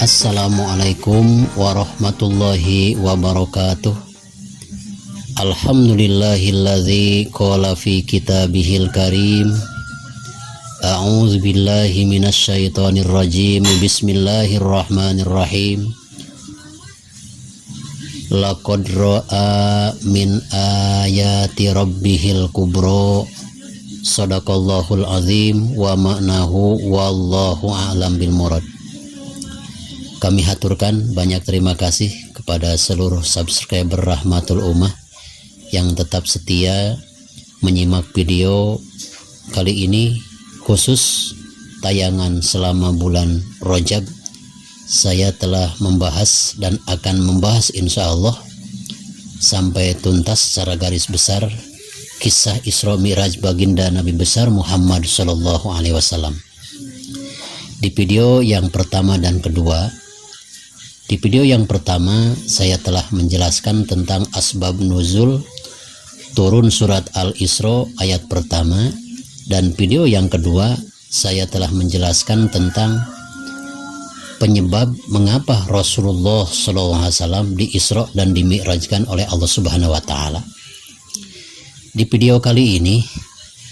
Assalamualaikum warahmatullahi wabarakatuh. Alhamdulillahilladzi qala fi kitabihil karim. A'udzu billahi minasyaitonir rajim. Bismillahirrahmanirrahim. Laqad ra'a min ayati rabbihil kubra. Shadaqallahul azim wa ma'nahu wallahu a'lam bil murad. Kami haturkan banyak terima kasih kepada seluruh subscriber Rahmatul Ummah yang tetap setia menyimak video kali ini, khusus tayangan selama bulan Rajab. Saya telah membahas dan akan membahas insya Allah sampai tuntas secara garis besar kisah Isra Mi'raj baginda Nabi besar Muhammad Sallallahu Alaihi Wasallam. Di video yang pertama dan kedua, di video yang pertama saya telah menjelaskan tentang asbab nuzul turun surat Al-Isra ayat pertama, dan video yang kedua saya telah menjelaskan tentang penyebab mengapa Rasulullah SAW di Isra dan dimi'rajkan oleh Allah Subhanahu wa Ta'ala. Di video kali ini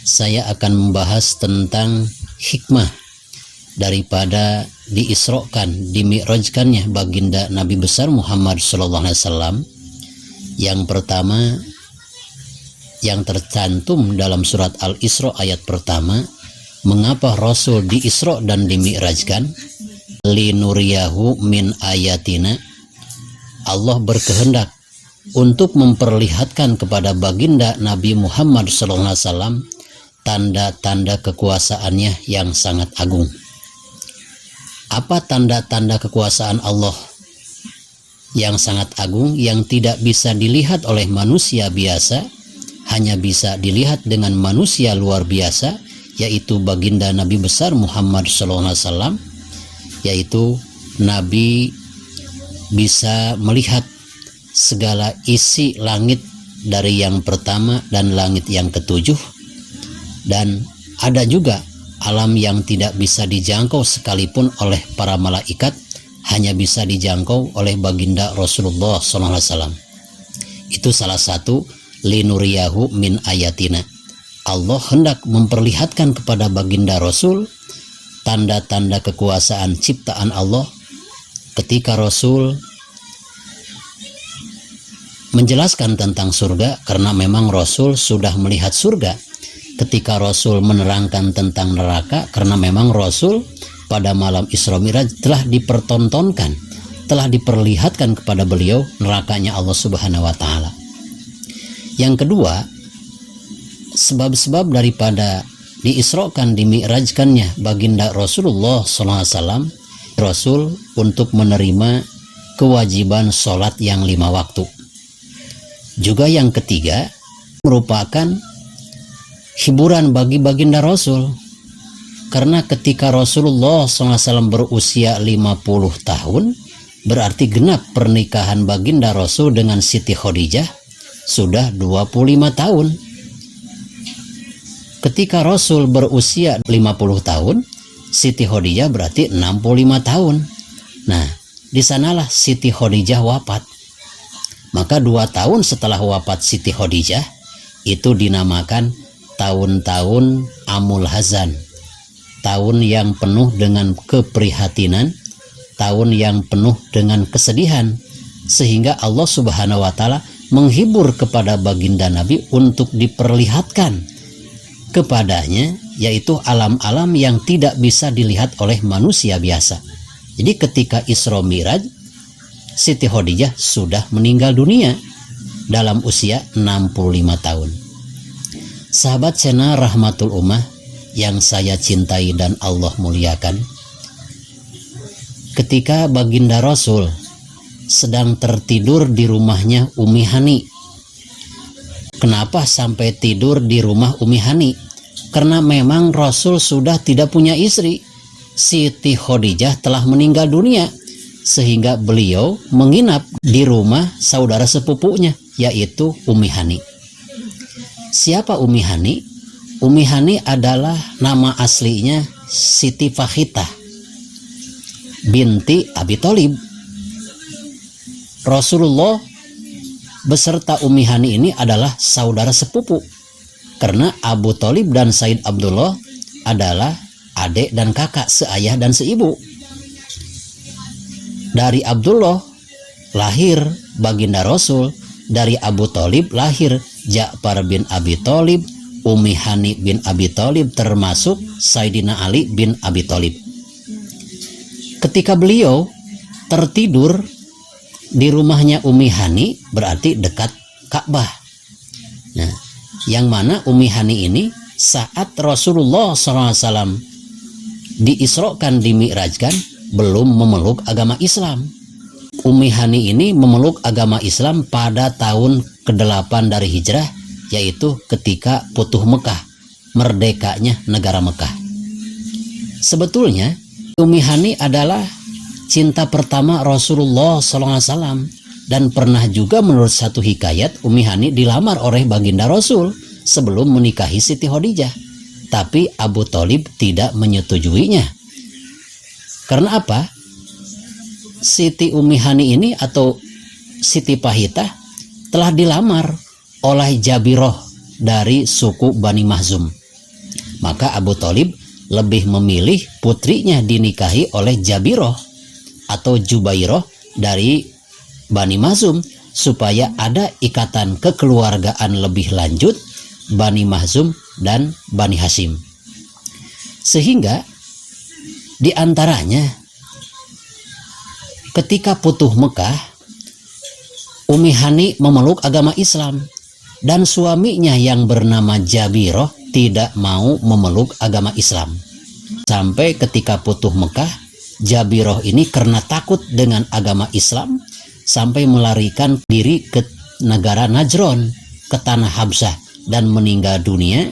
saya akan membahas tentang hikmah daripada diisrokan, dimi'rajkannya baginda Nabi besar Muhammad SAW. Yang pertama, yang tercantum dalam surat Al-Isra ayat pertama, mengapa Rasul diisra dan dimi'rajkan? Linuriyahu min ayatina. Allah berkehendak untuk memperlihatkan kepada baginda Nabi Muhammad SAW tanda-tanda kekuasaannya yang sangat agung. Apa tanda-tanda kekuasaan Allah yang sangat agung yang tidak bisa dilihat oleh manusia biasa, hanya bisa dilihat dengan manusia luar biasa, yaitu baginda Nabi besar Muhammad SAW, yaitu Nabi bisa melihat segala isi langit dari yang pertama dan langit yang ketujuh, dan ada juga alam yang tidak bisa dijangkau sekalipun oleh para malaikat, hanya bisa dijangkau oleh baginda Rasulullah SAW. Itu salah satu linuriyahu min ayatina. Allah hendak memperlihatkan kepada baginda Rasul tanda-tanda kekuasaan ciptaan Allah ketika Rasul menjelaskan tentang surga, karena memang Rasul sudah melihat surga. Ketika Rasul menerangkan tentang neraka, karena memang Rasul pada malam Isra Mi'raj telah dipertontonkan, telah diperlihatkan kepada beliau nerakanya Allah Subhanahu wa Ta'ala. Yang kedua, sebab-sebab daripada diisrokan, dimi'rajkannya baginda Rasulullah SAW, Rasul untuk menerima kewajiban sholat yang 5 waktu. Juga yang ketiga, merupakan hiburan bagi baginda Rasul, karena ketika Rasulullah SAW berusia 50 tahun, berarti genap pernikahan baginda Rasul dengan Siti Khadijah sudah 25 tahun. Ketika Rasul berusia 50 tahun, Siti Khadijah berarti 65 tahun. Nah, di sanalah Siti Khadijah wafat. Maka 2 tahun setelah wafat Siti Khadijah, itu dinamakan tahun-tahun Amul Hazan, tahun yang penuh dengan keprihatinan, tahun yang penuh dengan kesedihan, sehingga Allah Subhanahu wa Ta'ala menghibur kepada baginda Nabi untuk diperlihatkan kepadanya, yaitu alam-alam yang tidak bisa dilihat oleh manusia biasa. Jadi ketika Isra Mi'raj, Siti Khadijah sudah meninggal dunia dalam usia 65 tahun. Sahabat channel Rahmatul Ummah yang saya cintai dan Allah muliakan, ketika baginda Rasul sedang tertidur di rumahnya Ummi Hani. Kenapa sampai tidur di rumah Ummi Hani? Karena memang Rasul sudah tidak punya istri. Siti Khadijah telah meninggal dunia, sehingga beliau menginap di rumah saudara sepupunya, yaitu Ummi Hani. Siapa Ummi Hani? Ummi Hani adalah nama aslinya Siti Fakhitah. binti Abi Thalib. Rasulullah beserta Ummi Hani ini adalah saudara sepupu, karena Abu Thalib dan Said Abdullah adalah adik dan kakak seayah dan seibu. Dari Abdullah lahir baginda Rasul, dari Abu Thalib lahir Ja'far bin Abi Thalib, Ummi Hani bin Abi Thalib, termasuk Sayyidina Ali bin Abi Thalib. Ketika beliau tertidur di rumahnya Ummi Hani, berarti dekat Ka'bah. Nah, yang mana Ummi Hani ini saat Rasulullah SAW diisrokan, dimi'rajkan, belum memeluk agama Islam. Ummi Hani ini memeluk agama Islam pada tahun ke-8 dari hijrah, yaitu ketika Futuh Mekah, merdekanya negara Mekah. Sebetulnya Ummi Hani adalah cinta pertama Rasulullah SAW, dan pernah juga menurut satu hikayat Ummi Hani dilamar oleh baginda Rasul sebelum menikahi Siti Khadijah, tapi Abu Thalib tidak menyetujuinya. Karena apa? Siti Ummi Hani ini atau Siti Pahitah telah dilamar oleh Jabiroh dari suku Bani Mahzum. Maka Abu Thalib lebih memilih putrinya dinikahi oleh Jabiroh atau Jubairoh dari Bani Mahzum, supaya ada ikatan kekeluargaan lebih lanjut Bani Mahzum dan Bani Hashim. Sehingga diantaranya ketika Futuh Mekah, Ummi Hani memeluk agama Islam, dan suaminya yang bernama Jabiroh tidak mau memeluk agama Islam. Sampai ketika Futuh Mekah, Jabiroh ini karena takut dengan agama Islam sampai melarikan diri ke negara Najron, ke tanah Habsyah, dan meninggal dunia.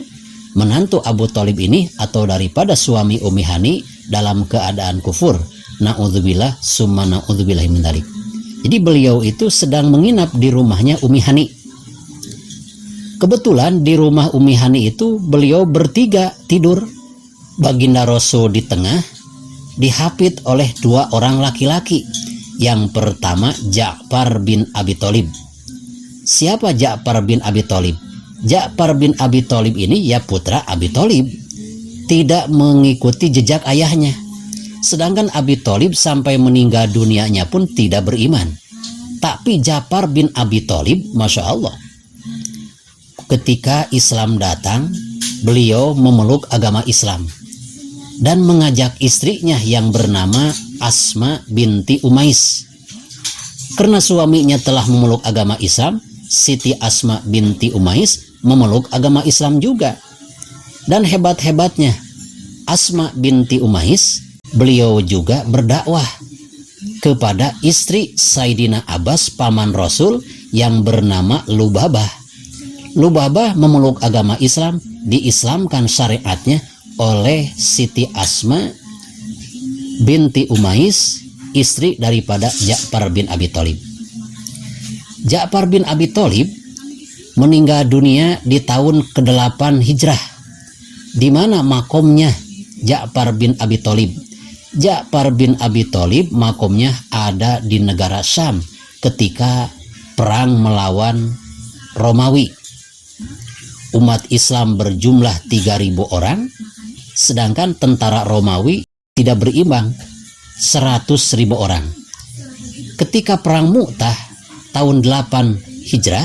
Menantu Abu Thalib ini atau daripada suami Ummi Hani dalam keadaan kufur. Na'udzubillah summa na'udzubillah min dzalik. Jadi beliau itu sedang menginap di rumahnya Ummi Hani. Kebetulan di rumah Ummi Hani itu beliau bertiga tidur. Baginda Rasul di tengah, dihapit oleh dua orang laki-laki. Yang pertama Ja'far bin Abi Thalib. Siapa Ja'far bin Abi Thalib? Ja'far bin Abi Thalib ini ya putra Abi Thalib, tidak mengikuti jejak ayahnya. Sedangkan Abi Thalib sampai meninggal dunianya pun tidak beriman. Tapi Ja'far bin Abi Thalib, Masya Allah, ketika Islam datang, beliau memeluk agama Islam dan mengajak istrinya yang bernama Asma binti Umais. Karena suaminya telah memeluk agama Islam, Siti Asma binti Umais memeluk agama Islam juga. Dan hebat-hebatnya Asma binti Umais, beliau juga berdakwah kepada istri Sayyidina Abbas, paman Rasul, yang bernama Lubabah. Lubabah memeluk agama Islam, diislamkan syariatnya oleh Siti Asma binti Umais, istri daripada Ja'far bin Abi Thalib. Ja'far bin Abi Thalib meninggal dunia di tahun ke-8 hijrah, di mana makomnya Ja'far bin Abi Thalib. Ja'far bin Abi Thalib makomnya ada di negara Syam ketika perang melawan Romawi. Umat Islam berjumlah 3.000 orang, sedangkan tentara Romawi tidak berimbang, 100.000 orang. Ketika perang Mu'tah tahun 8 hijrah,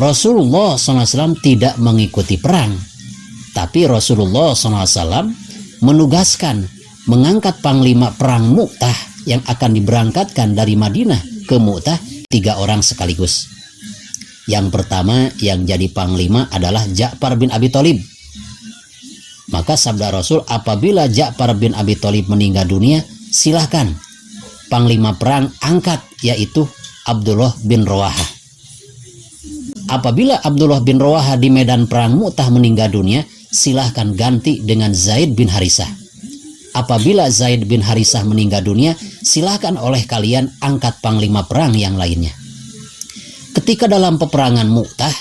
Rasulullah SAW tidak mengikuti perang, tapi Rasulullah SAW menugaskan mengangkat panglima perang Mu'tah yang akan diberangkatkan dari Madinah ke Mu'tah 3 orang sekaligus. Yang pertama yang jadi panglima adalah Ja'far bin Abi Thalib. Maka sabda Rasul, apabila Ja'far bin Abi Thalib meninggal dunia, silahkan panglima perang angkat, yaitu Abdullah bin Rawaha. Apabila Abdullah bin Rawaha di medan perang Mu'tah meninggal dunia, silahkan ganti dengan Zaid bin Harisah. Apabila Zaid bin Harisah meninggal dunia, silahkan oleh kalian angkat panglima perang yang lainnya. Ketika dalam peperangan Mu'tah,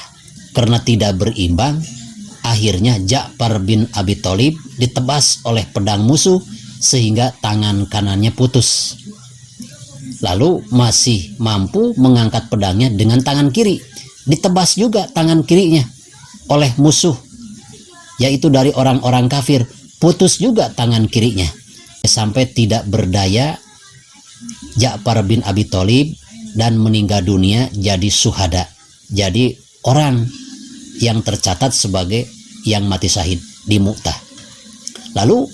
karena tidak berimbang, akhirnya Ja'far bin Abi Thalib ditebas oleh pedang musuh sehingga tangan kanannya putus. Lalu masih mampu mengangkat pedangnya dengan tangan kiri. Ditebas juga tangan kirinya oleh musuh, yaitu dari orang-orang kafir. Putus juga tangan kirinya. Sampai tidak berdaya Ja'far bin Abi Thalib dan meninggal dunia jadi syuhada. Jadi orang yang tercatat sebagai yang mati syahid di Mu'tah. Lalu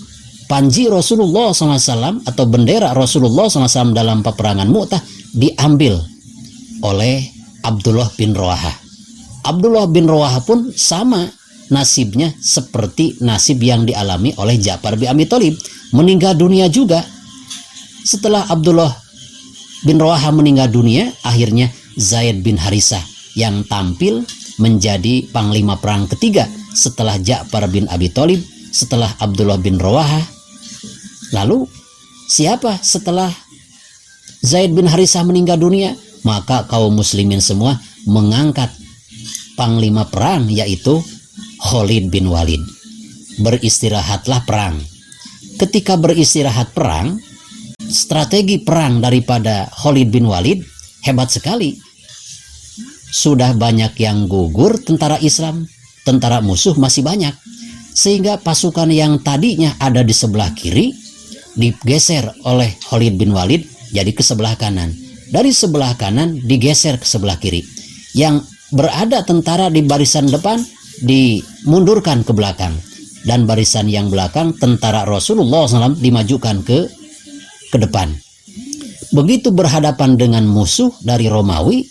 panji Rasulullah SAW atau bendera Rasulullah SAW dalam peperangan Mu'tah diambil oleh Abdullah bin Rawaha. Abdullah bin Rawaha pun sama nasibnya seperti nasib yang dialami oleh Ja'far bin Abi Thalib, meninggal dunia juga. Setelah Abdullah bin Rawaha meninggal dunia, akhirnya Zaid bin Harisah yang tampil menjadi panglima perang ketiga setelah Ja'far bin Abi Thalib, setelah Abdullah bin Rawaha. Lalu siapa setelah Zaid bin Harisah meninggal dunia? Maka kaum muslimin semua mengangkat panglima perang, yaitu Khalid bin Walid. Beristirahatlah perang. Ketika beristirahat perang, strategi perang daripada Khalid bin Walid hebat sekali. Sudah banyak yang gugur tentara Islam, tentara musuh masih banyak, sehingga pasukan yang tadinya ada di sebelah kiri digeser oleh Khalid bin Walid jadi ke sebelah kanan. Dari sebelah kanan digeser ke sebelah kiri. Yang berada tentara di barisan depan dimundurkan ke belakang, dan barisan yang belakang tentara Rasulullah SAW dimajukan ke depan. Begitu berhadapan dengan musuh dari Romawi,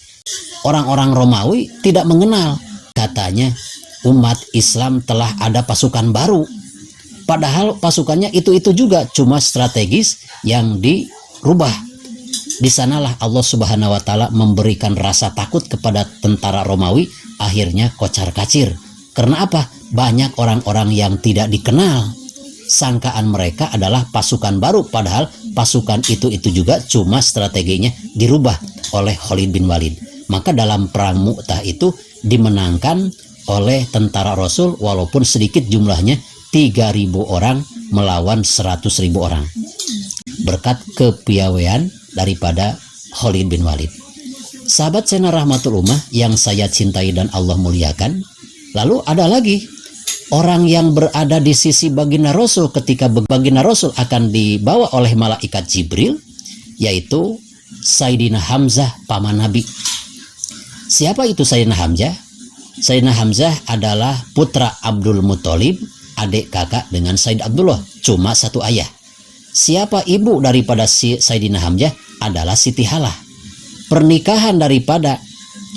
orang-orang Romawi tidak mengenal, katanya umat Islam telah ada pasukan baru, padahal pasukannya itu-itu juga, cuma strategis yang dirubah. Di sanalah Allah Subhanahu wa Ta'ala memberikan rasa takut kepada tentara Romawi, akhirnya kocar-kacir. Karena apa? Banyak orang-orang yang tidak dikenal. Sangkaan mereka adalah pasukan baru, padahal pasukan itu juga cuma strateginya dirubah oleh Khalid bin Walid. Maka dalam perang Mu'tah itu dimenangkan oleh tentara Rasul, walaupun sedikit jumlahnya, 3.000 orang melawan 100.000 orang. Berkat kepiawaian daripada Khalid bin Walid. Sahabat Sena Rahmatul Ummah yang saya cintai dan Allah muliakan, lalu ada lagi orang yang berada di sisi baginda Rasul ketika baginda Rasul akan dibawa oleh malaikat Jibril, yaitu Sayyidina Hamzah, paman Nabi. Siapa itu Sayyidina Hamzah? Sayyidina Hamzah adalah putra Abdul Muthalib, adik kakak dengan Sayyid Abdullah, cuma satu ayah. Siapa ibu daripada Sayyidina Hamzah? Adalah Siti Halah. Pernikahan daripada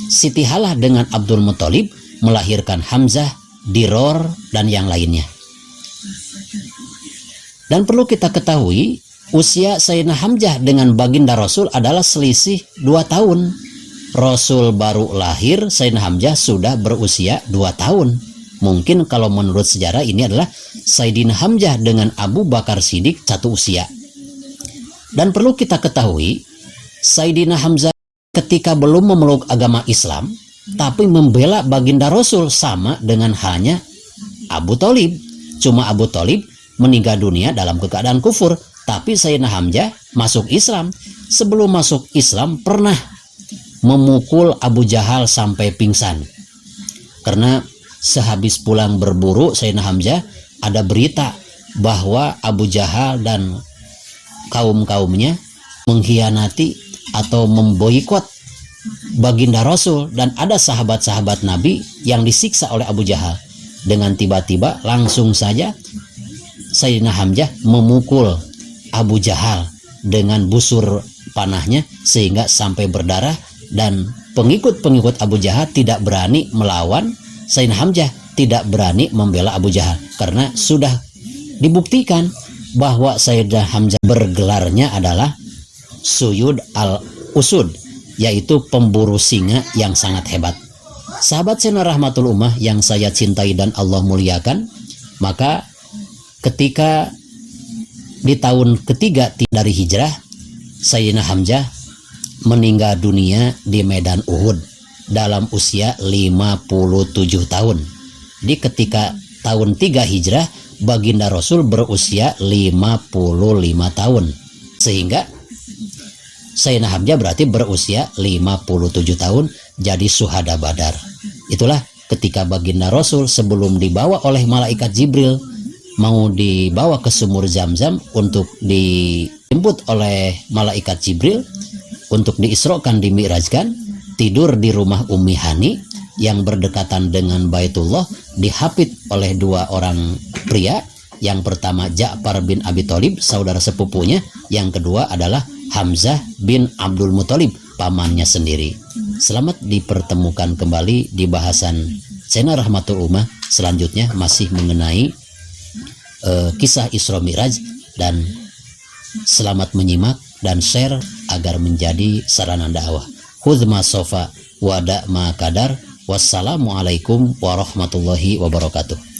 Siti Halah dengan Abdul Muthalib melahirkan Hamzah, Diror, dan yang lainnya. Dan perlu kita ketahui, usia Sayyidina Hamzah dengan baginda Rasul adalah selisih 2 tahun. Rasul baru lahir, Sayyidina Hamzah sudah berusia 2 tahun. Mungkin kalau menurut sejarah ini adalah Sayyidina Hamzah dengan Abu Bakar Siddiq satu usia. Dan perlu kita ketahui, Sayyidina Hamzah ketika belum memeluk agama Islam, tapi membela baginda Rasul, sama dengan halnya Abu Thalib. Cuma Abu Thalib meninggal dunia dalam keadaan kufur, tapi Sayyidina Hamzah masuk Islam. Sebelum masuk Islam pernah memukul Abu Jahal sampai pingsan. Karena sehabis pulang berburu Sayyidina Hamzah, ada berita bahwa Abu Jahal dan kaum-kaumnya mengkhianati atau memboikot baginda Rasul, dan ada sahabat-sahabat Nabi yang disiksa oleh Abu Jahal. Dengan tiba-tiba langsung saja Sayyidina Hamzah memukul Abu Jahal dengan busur panahnya sehingga sampai berdarah, dan pengikut-pengikut Abu Jahal tidak berani melawan Sayyidina Hamzah, tidak berani membela Abu Jahal, karena sudah dibuktikan bahwa Sayyidina Hamzah bergelarnya adalah Suyud al-Usud, yaitu pemburu singa yang sangat hebat. Sahabat Sena Rahmatul Ummah yang saya cintai dan Allah muliakan, maka ketika di tahun ketiga dari hijrah, Sayyidina Hamzah meninggal dunia di medan Uhud dalam usia 57 tahun. Di ketika tahun 3 hijrah baginda Rasul berusia 55 tahun, sehingga Sayyidina Hamzah berarti berusia 57 tahun jadi syuhada Badar. Itulah ketika baginda Rasul sebelum dibawa oleh malaikat Jibril mau dibawa ke sumur Zam-Zam untuk dijemput oleh malaikat Jibril untuk diisrokan, dimi'rajkan, tidur di rumah Ummi Hani yang berdekatan dengan Baitullah, dihapit oleh dua orang pria. Yang pertama Ja'far bin Abi Thalib, saudara sepupunya. Yang kedua adalah Hamzah bin Abdul Muthalib, pamannya sendiri. Selamat dipertemukan kembali di bahasan channel Rahmatul Ummah. Selanjutnya masih mengenai kisah Isra Mi'raj, dan selamat menyimak dan share agar menjadi sarana dakwah. Khudz ma sofa wada ma kadar. Wassalamualaikum warahmatullahi wabarakatuh.